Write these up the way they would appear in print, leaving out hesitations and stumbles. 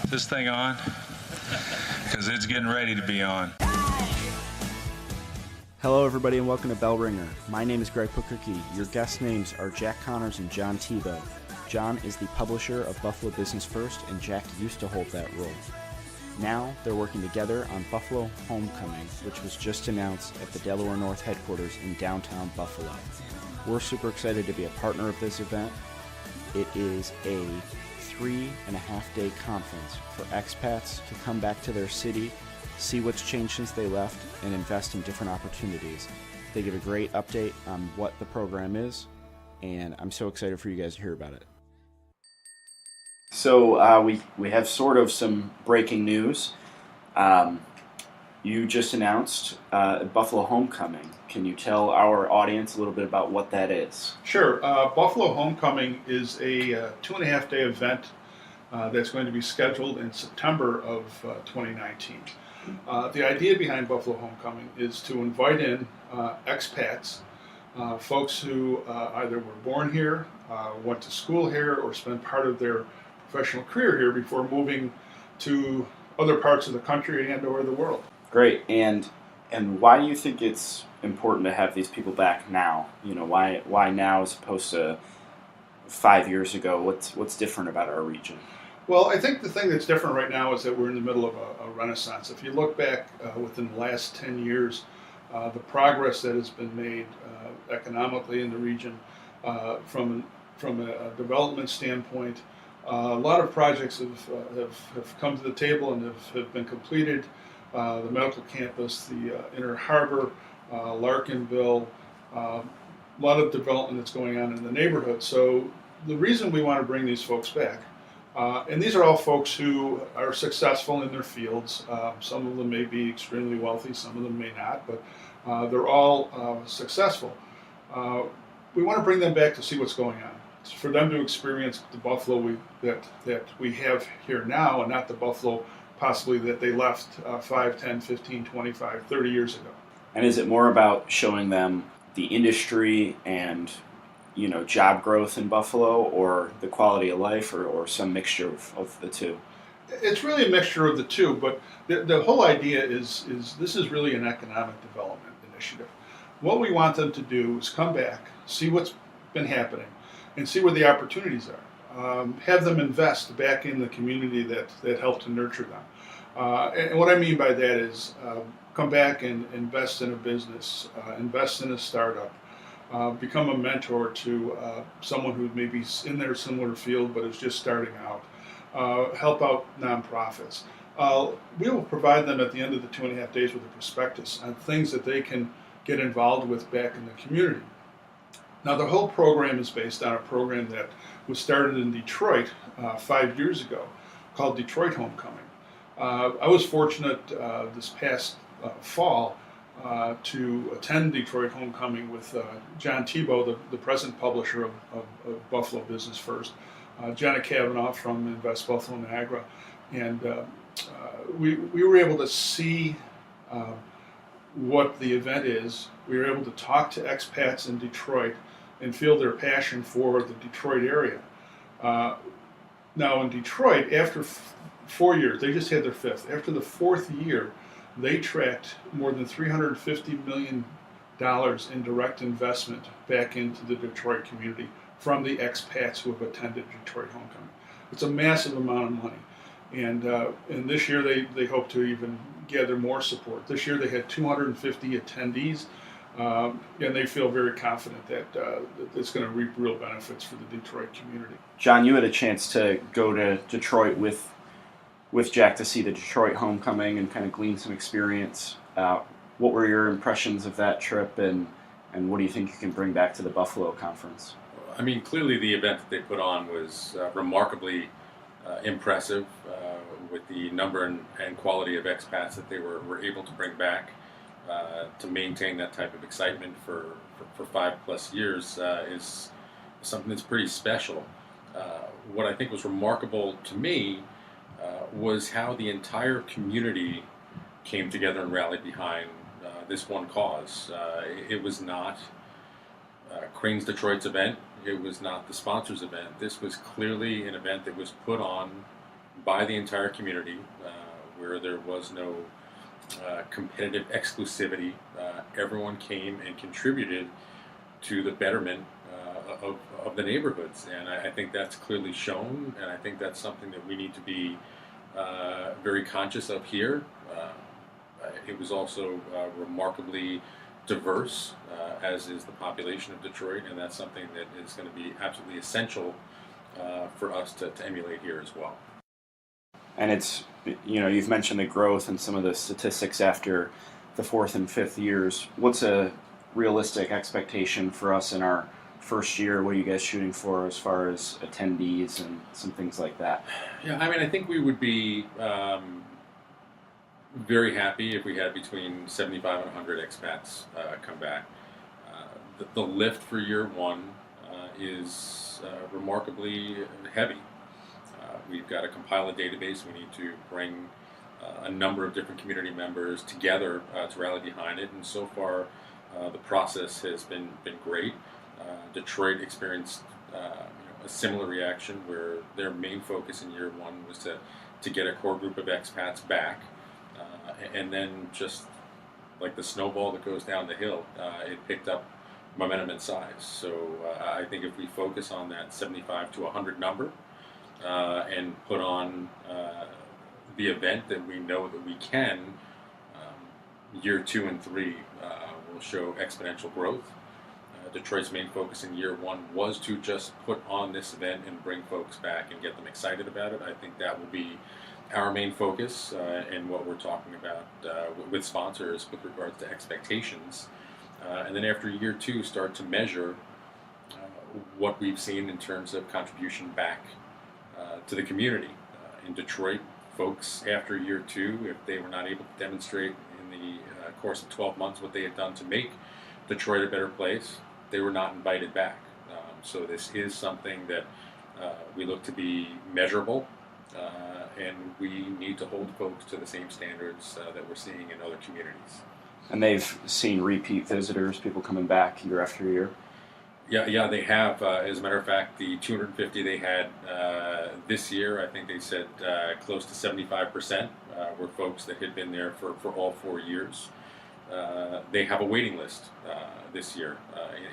This thing on? Because it's getting ready to be on. Hello everybody and welcome to Bell Ringer. My name is Greg Pukirky. Your guest names are Jack Connors and John Tebeau. John is the publisher of Buffalo Business First, and Jack used to hold that role. Now they're working together on Buffalo Homecoming, which was just announced at the Delaware North headquarters in downtown Buffalo. We're super excited to be a partner of this event. It is a 3.5-day conference for expats to come back to their city, see what's changed since they left, and invest in different opportunities. They give a great update on what the program is, and I'm so excited for you guys to hear about it. So we have sort of some breaking news. You just announced Buffalo Homecoming. Can you tell our audience a little bit about what that is? Sure. Buffalo Homecoming is a 2.5-day event that's going to be scheduled in September of 2019. The idea behind Buffalo Homecoming is to invite in expats, folks who either were born here, went to school here, or spent part of their professional career here before moving to other parts of the country and or the world. Great. And why do you think it's important to have these people back now? You know, why now as opposed to 5 years ago? What's different about our region? Well, I think the thing that's different right now is that we're in the middle of a renaissance. If you look back within the last 10 years, the progress that has been made economically in the region from a development standpoint, a lot of projects have come to the table and have been completed. The medical campus, the Inner Harbor, Larkinville, a lot of development that's going on in the neighborhood. So the reason we want to bring these folks back, and these are all folks who are successful in their fields. Some of them may be extremely wealthy, some of them may not, but they're all successful. We want to bring them back to see what's going on. It's for them to experience the Buffalo that we have here now, and not the Buffalo possibly that they left 5, 10, 15, 25, 30 years ago. And is it more about showing them the industry and, you know, job growth in Buffalo, or the quality of life, or some mixture of the two? It's really a mixture of the two, but the whole idea is this is really an economic development initiative. What we want them to do is come back, see what's been happening, and see where the opportunities are. Have them invest back in the community that helped to nurture them. And what I mean by that is come back and invest in a business, invest in a startup, become a mentor to someone who may be in their similar field but is just starting out, help out nonprofits. We will provide them at the end of the 2.5 days with a prospectus on things that they can get involved with back in the community. Now, the whole program is based on a program that was started in Detroit 5 years ago called Detroit Homecoming. I was fortunate this past fall to attend Detroit Homecoming with John Tebeau, the present publisher of Buffalo Business First, Jenna Kavanaugh from Invest Buffalo Niagara, and we were able to see what the event is. We were able to talk to expats in Detroit and feel their passion for the Detroit area. Now in Detroit, after 4 years, they just had their fifth. After the fourth year, they tracked more than $350 million in direct investment back into the Detroit community from the expats who have attended Detroit Homecoming. It's a massive amount of money. And this year they hope to even gather more support. This year they had 250 attendees. And they feel very confident that it's going to reap real benefits for the Detroit community. John, you had a chance to go to Detroit with Jack to see the Detroit Homecoming and kind of glean some experience. What were your impressions of that trip, and what do you think you can bring back to the Buffalo conference? I mean, clearly the event that they put on was remarkably impressive with the number and quality of expats that they were able to bring back. To maintain that type of excitement for 5+ years is something that's pretty special. What I think was remarkable to me was how the entire community came together and rallied behind this one cause. It was not Cranes Detroit's event. It was not the sponsors' event. This was clearly an event that was put on by the entire community, where there was no competitive exclusivity. Everyone came and contributed to the betterment of the neighborhoods, and I think that's clearly shown, and I think that's something that we need to be very conscious of here. It was also remarkably diverse, as is the population of Detroit, and that's something that is going to be absolutely essential for us to emulate here as well. And it's, you've mentioned the growth and some of the statistics after the fourth and fifth years. What's a realistic expectation for us in our first year? What are you guys shooting for as far as attendees and some things like that? Yeah, I mean, I think we would be very happy if we had between 75 and 100 expats come back. The lift for year one is remarkably heavy. We've got to compile a database. We need to bring a number of different community members together to rally behind it. And so far, the process has been great. Detroit experienced a similar reaction where their main focus in year one was to get a core group of expats back. And then just like the snowball that goes down the hill, it picked up momentum and size. So I think if we focus on that 75 to 100 number, and put on the event that we know that we can, year 2 and 3 will show exponential growth. Detroit's main focus in year one was to just put on this event and bring folks back and get them excited about it. I think that will be our main focus and what we're talking about with sponsors with regards to expectations. And then after year 2, start to measure what we've seen in terms of contribution back to the community. In Detroit, folks after year 2, if they were not able to demonstrate in the course of 12 months what they had done to make Detroit a better place, they were not invited back. So this is something that we look to be measurable, and we need to hold folks to the same standards that we're seeing in other communities. And they've seen repeat visitors, people coming back year after year? Yeah, they have. As a matter of fact, the 250 they had this year, I think they said close to 75% were folks that had been there for all 4 years. They have a waiting list this year.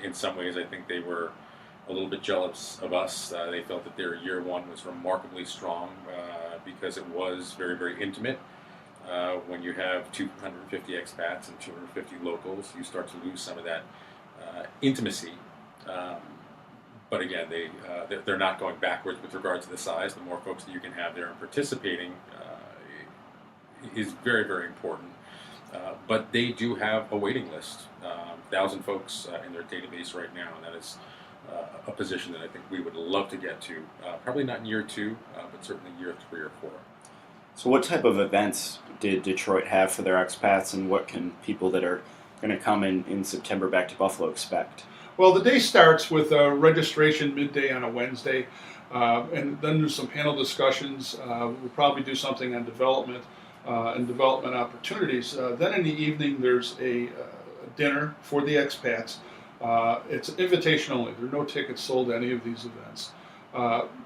In some ways, I think they were a little bit jealous of us. They felt that their year one was remarkably strong because it was very, very intimate. When you have 250 expats and 250 locals, you start to lose some of that intimacy. But again, they're not going backwards with regard to the size. The more folks that you can have there and participating is very, very important. But they do have a waiting list, 1,000 folks in their database right now, and that is a position that I think we would love to get to. Probably not in year 2, but certainly year 3 or 4. So what type of events did Detroit have for their expats, and what can people that are going to come in September back to Buffalo expect? Well, the day starts with registration midday on a Wednesday, and then there's some panel discussions. We'll probably do something on development and development opportunities. Then in the evening, there's a dinner for the expats. It's invitation only. There are no tickets sold to any of these events.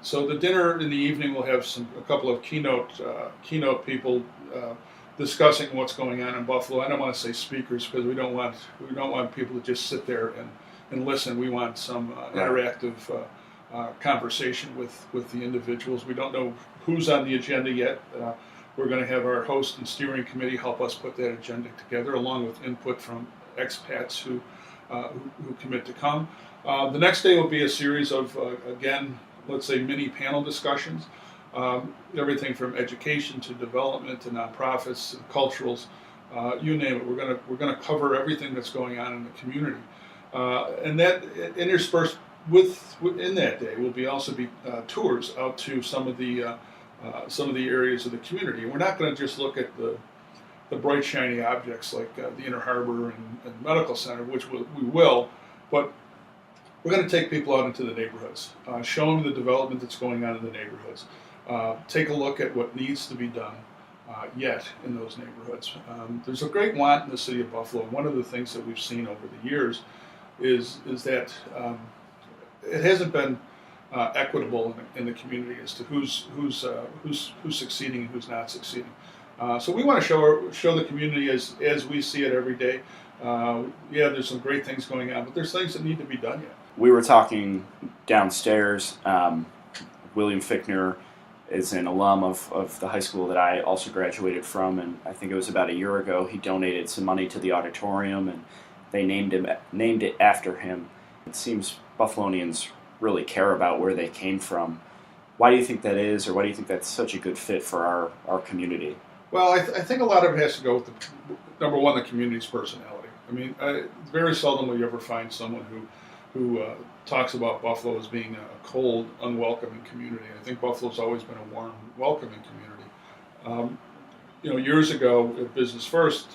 So the dinner in the evening will have a couple of keynote people discussing what's going on in Buffalo. I don't want to say speakers because we don't want people to just sit there and listen. We want some interactive conversation with the individuals. We don't know who's on the agenda yet. We're going to have our host and steering committee help us put that agenda together, along with input from expats who commit to come. The next day will be a series of, again, let's say mini panel discussions, everything from education to development to nonprofits and culturals, you name it. We're gonna cover everything that's going on in the community, and that interspersed within that day will also be tours out to some of the areas of the community. And we're not going to just look at the bright shiny objects like the Inner Harbor and Medical Center, which we will, but we're going to take people out into the neighborhoods, show them the development that's going on in the neighborhoods, take a look at what needs to be done yet in those neighborhoods. There's a great want in the city of Buffalo. One of the things that we've seen over the years is that it hasn't been equitable in the community as to who's succeeding and who's not succeeding. So we want to show the community as we see it every day. Yeah, there's some great things going on, but there's things that need to be done yet. We were talking downstairs. William Fickner is an alum of the high school that I also graduated from, and I think it was about a year ago he donated some money to the auditorium, and they named it after him. It seems Buffalonians really care about where they came from. Why do you think that is, or why do you think that's such a good fit for our community? Well, I think a lot of it has to go with number one, the community's personality. I mean, very seldom will you ever find someone who talks about Buffalo as being a cold, unwelcoming community. I think Buffalo's always been a warm, welcoming community. Years ago at Business First,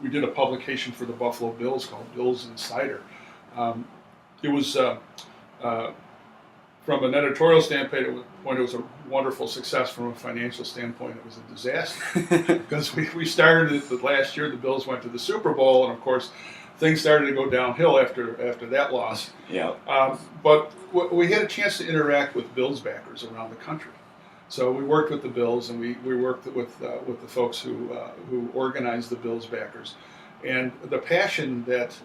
we did a publication for the Buffalo Bills called Bills Insider. It was from an editorial standpoint, it was a wonderful success. From a financial standpoint, it was a disaster because we started it the last year. The Bills went to the Super Bowl, and of course, things started to go downhill after that loss. Yeah. But we had a chance to interact with Bills backers around the country. So we worked with the Bills, and we worked with the folks who organized the Bills backers, and the passion that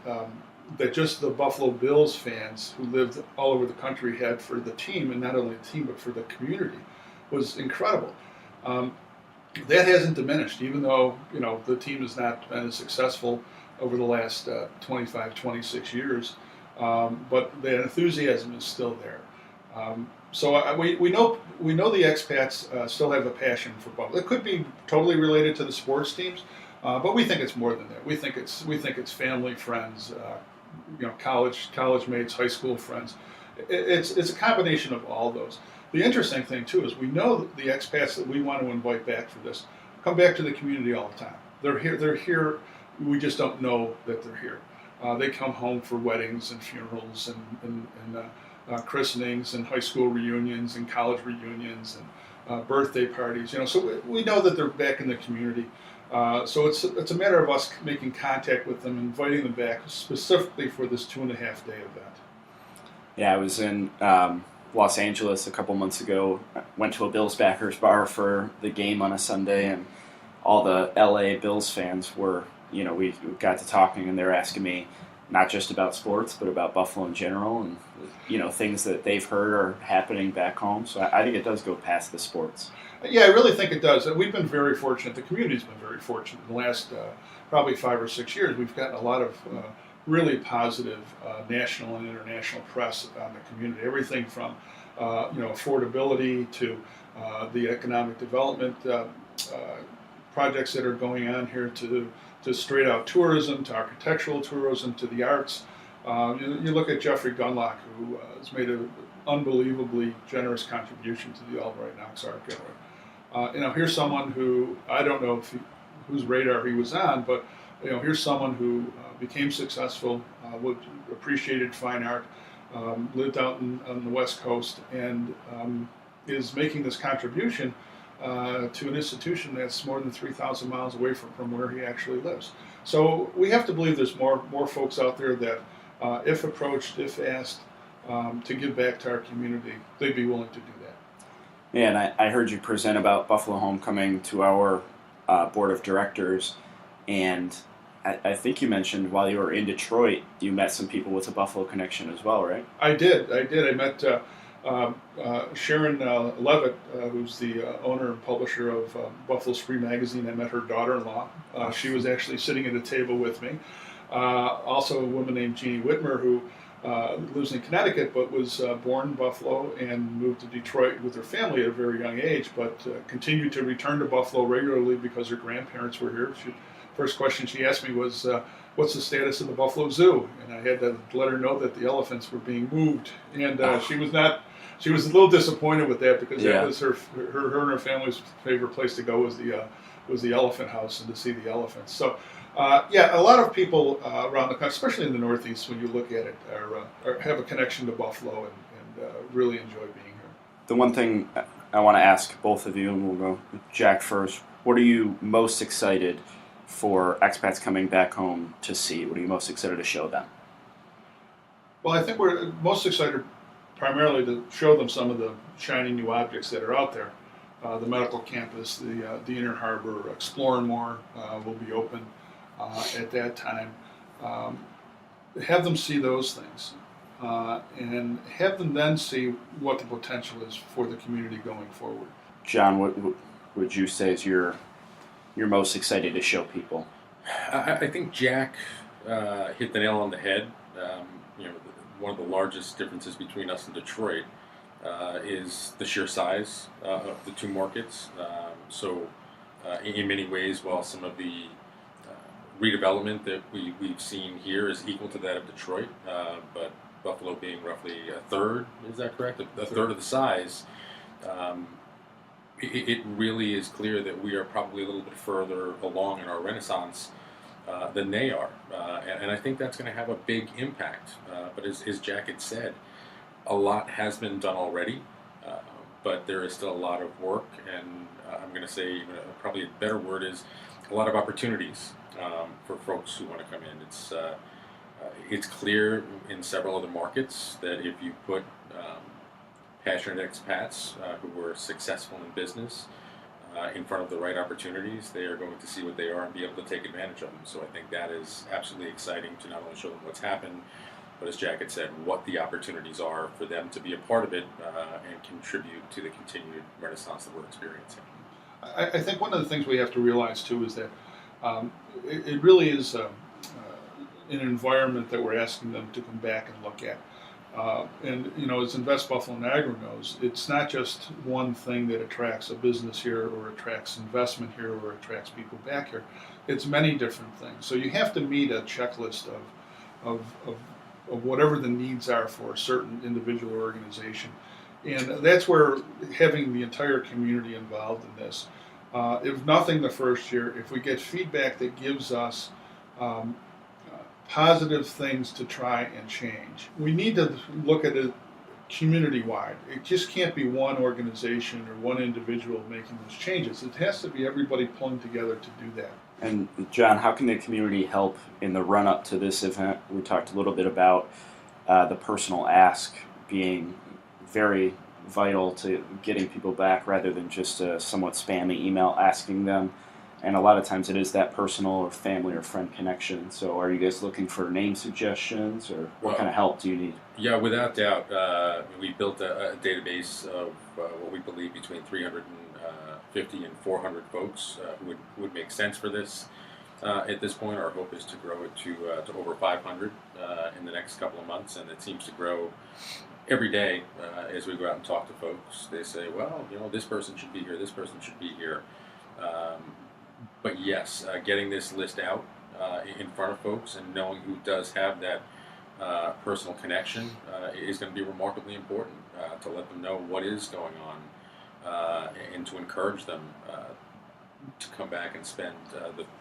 just the Buffalo Bills fans who lived all over the country had for the team, and not only the team but for the community, was incredible. That hasn't diminished, even though the team has not been as successful over the last 25, 26 years, but the enthusiasm is still there. So we know the expats still have a passion for Buffalo. It could be totally related to the sports teams, but we think it's more than that. We think it's family, friends, college mates, high school friends. It's a combination of all those. The interesting thing too is we know that the expats that we want to invite back for this come back to the community all the time. They're here. We just don't know that they're here. They come home for weddings and funerals and christenings and high school reunions and college reunions and birthday parties. So we know that they're back in the community. So it's a matter of us making contact with them, inviting them back specifically for this 2.5-day event. Yeah, I was in Los Angeles a couple months ago. I went to a Bills backers bar for the game on a Sunday, and all the LA Bills fans were, we got to talking, and they're asking me not just about sports, but about Buffalo in general, and things that they've heard are happening back home. So I think it does go past the sports. Yeah, I really think it does. We've been very fortunate. The community's been very fortunate. In the last probably 5 or 6 years, we've gotten a lot of really positive national and international press on the community. Everything from affordability to the economic development projects that are going on here, to straight out tourism, to architectural tourism, to the arts. You look at Jeffrey Gunlock, who has made an unbelievably generous contribution to the Albright Knox Art Gallery. Here's someone who, I don't know whose radar he was on, but here's someone who became successful, appreciated fine art, lived out on the West Coast, and is making this contribution to an institution that's more than 3,000 miles away from where he actually lives. So we have to believe there's more folks out there that, if approached, if asked, to give back to our community, they'd be willing to do that. Yeah, and I heard you present about Buffalo Homecoming to our board of directors, and I think you mentioned while you were in Detroit, you met some people with a Buffalo connection as well, right? I did. I met Sharon Levitt, who's the owner and publisher of Buffalo's Free Magazine. I met her daughter-in-law. She was actually sitting at a table with me. Also a woman named Jeannie Whitmer, who lives in Connecticut but was born in Buffalo and moved to Detroit with her family at a very young age, but continued to return to Buffalo regularly because her grandparents were here. First question she asked me was, what's the status of the Buffalo Zoo? And I had to let her know that the elephants were being moved. And she was a little disappointed with that because that was her and her family's favorite place to go was the elephant house and to see the elephants. So a lot of people around the country, especially in the Northeast, when you look at it, have a connection to Buffalo and really enjoy being here. The one thing I want to ask both of you, and we'll go with Jack first, what are you most excited for expats coming back home to see? What are you most excited to show them? Well, I think we're most excited primarily to show them some of the shiny new objects that are out there. The medical campus, the Inner Harbor, Explore More will be open at that time. Have them see those things, and have them then see what the potential is for the community going forward. John, what would you say is you're most excited to show people? I think Jack hit the nail on the head. One of the largest differences between us and Detroit is the sheer size of the two markets. In many ways, while some of the redevelopment that we've seen here is equal to that of Detroit, but Buffalo being roughly a third, is that correct? A third of the size. It really is clear that we are probably a little bit further along in our renaissance than they are. And I think that's going to have a big impact. But as Jack had said, a lot has been done already, but there is still a lot of work, and I'm going to say probably a better word is a lot of opportunities for folks who want to come in. It's clear in several other markets that if you put passionate expats who were successful in business in front of the right opportunities, they are going to see what they are and be able to take advantage of them. So I think that is absolutely exciting to not only show them what's happened, but as Jack had said, what the opportunities are for them to be a part of it and contribute to the continued renaissance that we're experiencing. I think one of the things we have to realize too is that it really is an environment that we're asking them to come back and look at. And as Invest Buffalo Niagara knows, it's not just one thing that attracts a business here or attracts investment here or attracts people back here. It's many different things. So you have to meet a checklist of whatever the needs are for a certain individual organization. And that's where having the entire community involved in this, if nothing the first year, if we get feedback that gives us positive things to try and change. We need to look at it community-wide. It just can't be one organization or one individual making those changes. It has to be everybody pulling together to do that. And John, how can the community help in the run-up to this event? We talked a little bit about the personal ask being very vital to getting people back rather than just a somewhat spammy email asking them. And a lot of times it is that personal or family or friend connection. So are you guys looking for name suggestions, or what kind of help do you need? Yeah, without doubt. We built a database of what we believe between 350 and 400 folks who would make sense for this. At this point, our hope is to grow it to over 500 in the next couple of months, and it seems to grow every day as we go out and talk to folks. They say, well, this person should be here, this person should be here. But yes, getting this list out in front of folks and knowing who does have that personal connection is going to be remarkably important to let them know what is going on and to encourage them to come back and spend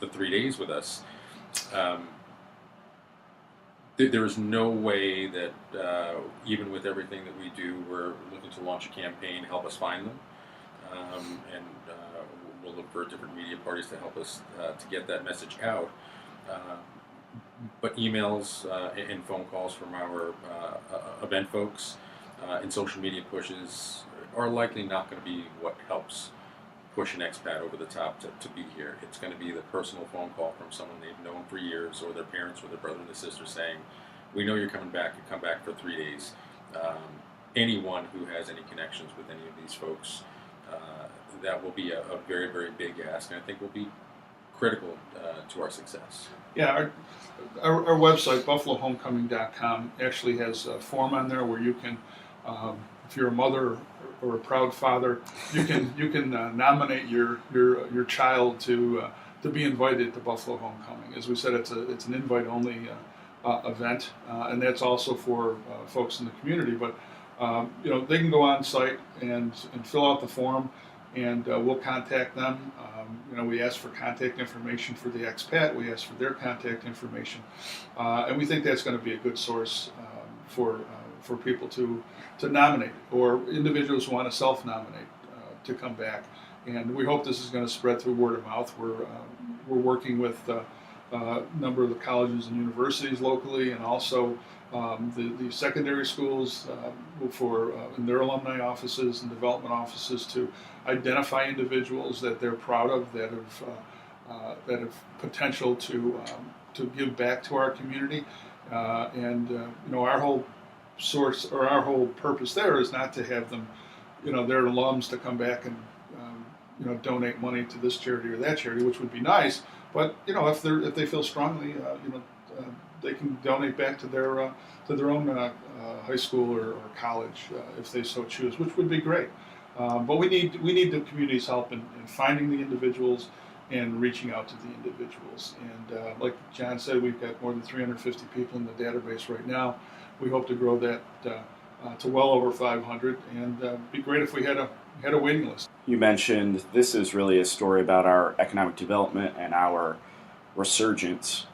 the 3 days with us. There is no way that even with everything that we do, we're looking to launch a campaign, help us find them. And we'll look for different media parties to help us to get that message out. But emails and phone calls from our event folks and social media pushes are likely not going to be what helps push an expat over the top to be here. It's going to be the personal phone call from someone they've known for years, or their parents or their brother and their sister saying, we know you're coming back, come back for 3 days. Anyone who has any connections with any of these folks, that will be a very, very big ask, and I think will be critical to our success. Yeah, our website, BuffaloHomecoming.com, actually has a form on there where you can, if you're a mother or a proud father, you can nominate your child to be invited to Buffalo Homecoming. As we said, it's an invite-only event, and that's also for folks in the community. But they can go on site and fill out the form, and we'll contact them. We ask for contact information for the expat. We ask for their contact information, and we think that's going to be a good source for people to nominate, or individuals who want to self-nominate to come back. And we hope this is going to spread through word of mouth. We're working with number of the colleges and universities locally, and also the secondary schools in their alumni offices and development offices to identify individuals that they're proud of that have potential to give back to our community. Our whole our whole purpose there is not to have them, their alums to come back and donate money to this charity or that charity, which would be nice. But if they feel strongly, they can donate back to their own high school or college if they so choose, which would be great. But we need the community's help in finding the individuals and reaching out to the individuals. And like John said, we've got more than 350 people in the database right now. We hope to grow that to well over 500, and it'd be great if we had a waiting list. You mentioned this is really a story about our economic development and our resurgence.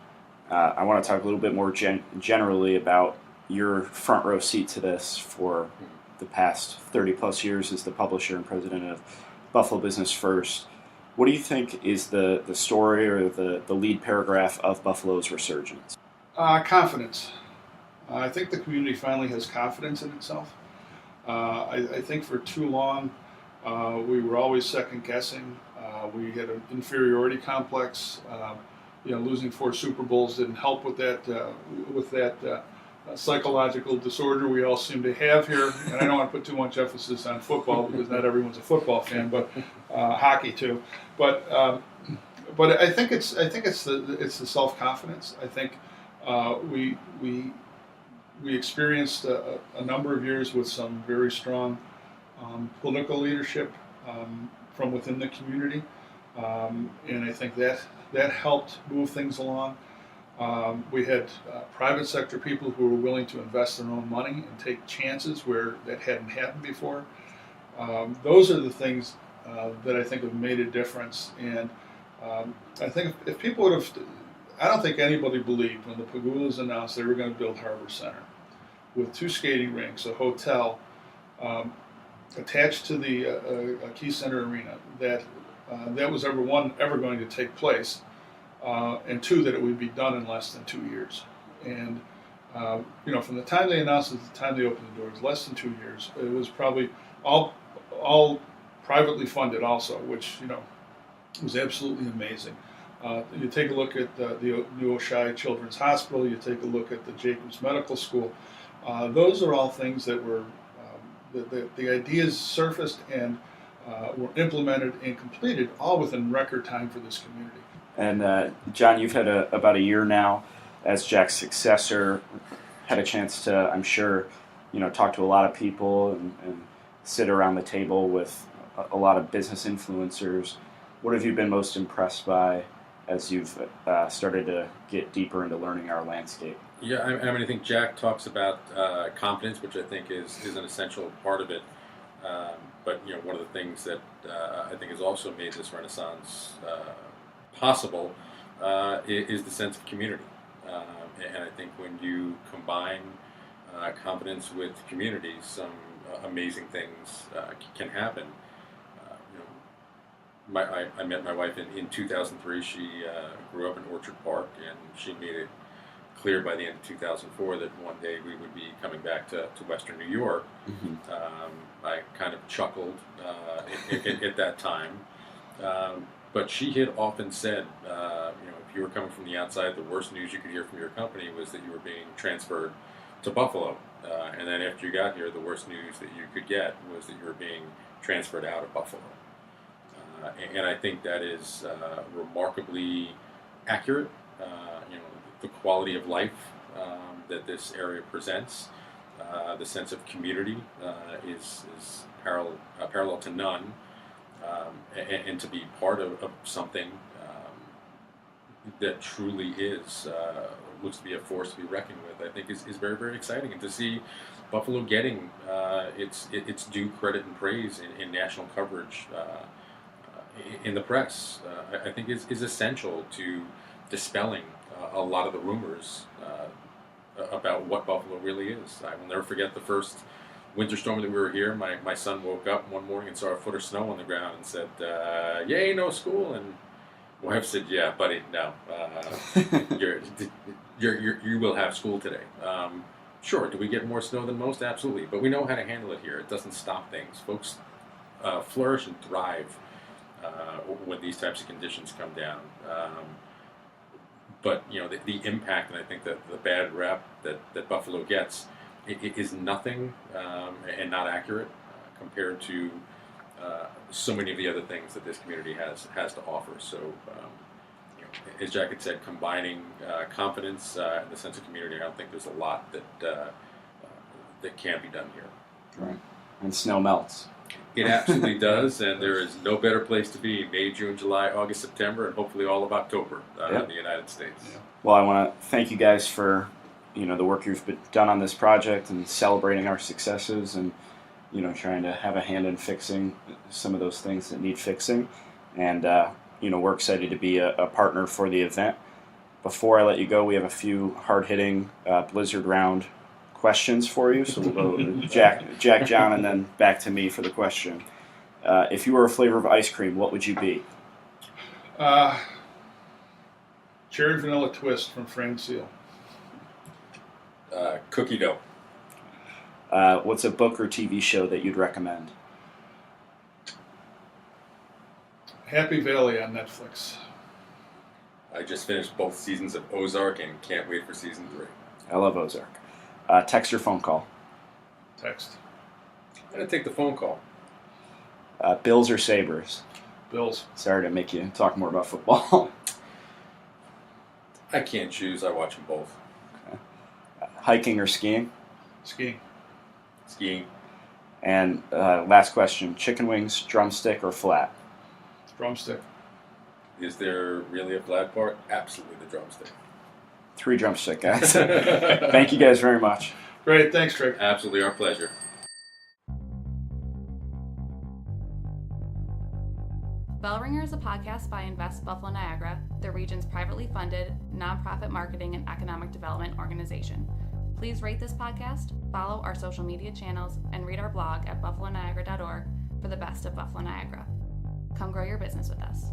I want to talk a little bit more generally about your front row seat to this for the past 30 plus years as the publisher and president of Buffalo Business First. What do you think is the story or the lead paragraph of Buffalo's resurgence? Confidence. I think the community finally has confidence in itself. I think for too long we were always second guessing. We had an inferiority complex. Losing 4 Super Bowls didn't help with that psychological disorder we all seem to have here. And I don't want to put too much emphasis on football because not everyone's a football fan, but hockey too. But I think it's the self-confidence. I think we experienced a number of years with some very strong political leadership from within the community, and I think that helped move things along. We had private sector people who were willing to invest their own money and take chances where that hadn't happened before. Those are the things that I think have made a difference. And I think if people would have, I don't think anybody believed when the Pagulas announced they were going to build Harbor Center with 2 skating rinks, a hotel attached to the Key Center Arena, that was ever going to take place. And 2, that it would be done in less than 2 years. And from the time they announced it to the time they opened the doors, less than 2 years. It was probably all privately funded, also, which was absolutely amazing. You take a look at the New Oshai Children's Hospital. You take a look at the Jacobs Medical School. Those are all things that were the ideas surfaced and were implemented and completed all within record time for this community. And John, you've had about a year now as Jack's successor. Had a chance to, I'm sure, talk to a lot of people and sit around the table with a lot of business influencers. What have you been most impressed by as you've started to get deeper into learning our landscape? Yeah, I think Jack talks about confidence, which I think is an essential part of it. But one of the things that I think has also made this renaissance possible is the sense of community. And I think when you combine confidence with community, some amazing things can happen. I met my wife in 2003. She grew up in Orchard Park, and she made it clear by the end of 2004 that one day we would be coming back to Western New York. Mm-hmm. I kind of chuckled at that time. But she had often said, if you were coming from the outside, the worst news you could hear from your company was that you were being transferred to Buffalo. And then after you got here, the worst news that you could get was that you were being transferred out of Buffalo. And I think that is remarkably accurate. The quality of life that this area presents, the sense of community is parallel to none. And to be part of something that truly looks to be a force to be reckoned with, I think is very, very exciting. And to see Buffalo getting its due credit and praise in national coverage in the press, I think is essential to dispelling a lot of the rumors about what Buffalo really is. I will never forget the first winter storm that we were here. My son woke up one morning and saw a foot of snow on the ground and said, "Yay, no school!" And Wife said, "Yeah, buddy, no. You will have school today." Sure. Do we get more snow than most? Absolutely. But we know how to handle it here. It doesn't stop things. Folks flourish and thrive when these types of conditions come down. But the impact, and I think that the bad rep that Buffalo gets, it is nothing and not accurate compared to so many of the other things that this community has to offer. So, as Jack had said, combining confidence and the sense of community, I don't think there's a lot that can be done here. Right. And snow melts. It absolutely does, and there is no better place to be May, June, July, August, September, and hopefully all of October in the United States. Yeah. Well, I want to thank you guys for the work you've done on this project and celebrating our successes, and trying to have a hand in fixing some of those things that need fixing. And we're excited to be a partner for the event. Before I let you go, we have a few hard-hitting Blizzard round questions for you. So we'll go Jack, John, and then back to me for the question. If you were a flavor of ice cream, what would you be? Cherry vanilla twist from Framed Seal. Cookie dough. What's a book or TV show that you'd recommend? Happy Valley on Netflix. I just finished both seasons of Ozark and can't wait for season 3. I love Ozark. Text or phone call? Text. I'm going to take the phone call. Bills or Sabres? Bills. Sorry to make you talk more about football. I can't choose. I watch them both. Okay. Hiking or skiing? Skiing. Skiing. And last question, chicken wings, drumstick or flat? Drumstick. Is there really a flat part? Absolutely the drumstick. 3 drumstick, guys. Thank you guys very much. Great, thanks, Craig. Absolutely our pleasure. Bellringer is a podcast by Invest Buffalo Niagara, the region's privately funded, nonprofit marketing and economic development organization. Please rate this podcast, follow our social media channels, and read our blog at buffaloniagara.org for the best of Buffalo Niagara. Come grow your business with us.